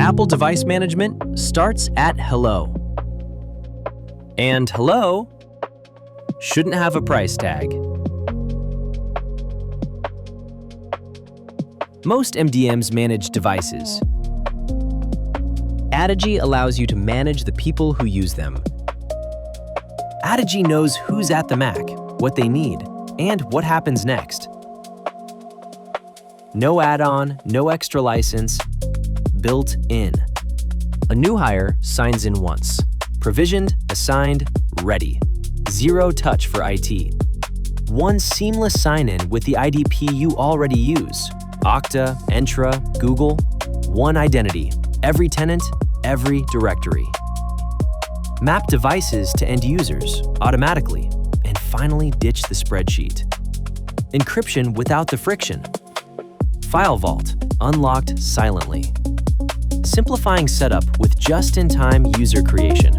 Apple device management starts at hello. And hello shouldn't have a price tag. Most MDMs manage devices. Addigy allows you to manage the people who use them. Addigy knows who's at the Mac, what they need, and what happens next. No add-on, no extra license, built in. A new hire signs in once. Provisioned, assigned, ready. Zero touch for IT. One seamless sign-in with the IDP you already use. Okta, Entra, Google. One identity. Every tenant, every directory. Map devices to end users automatically. And finally ditch the spreadsheet. Encryption without the friction. FileVault, unlocked silently. Simplifying setup with just-in-time user creation.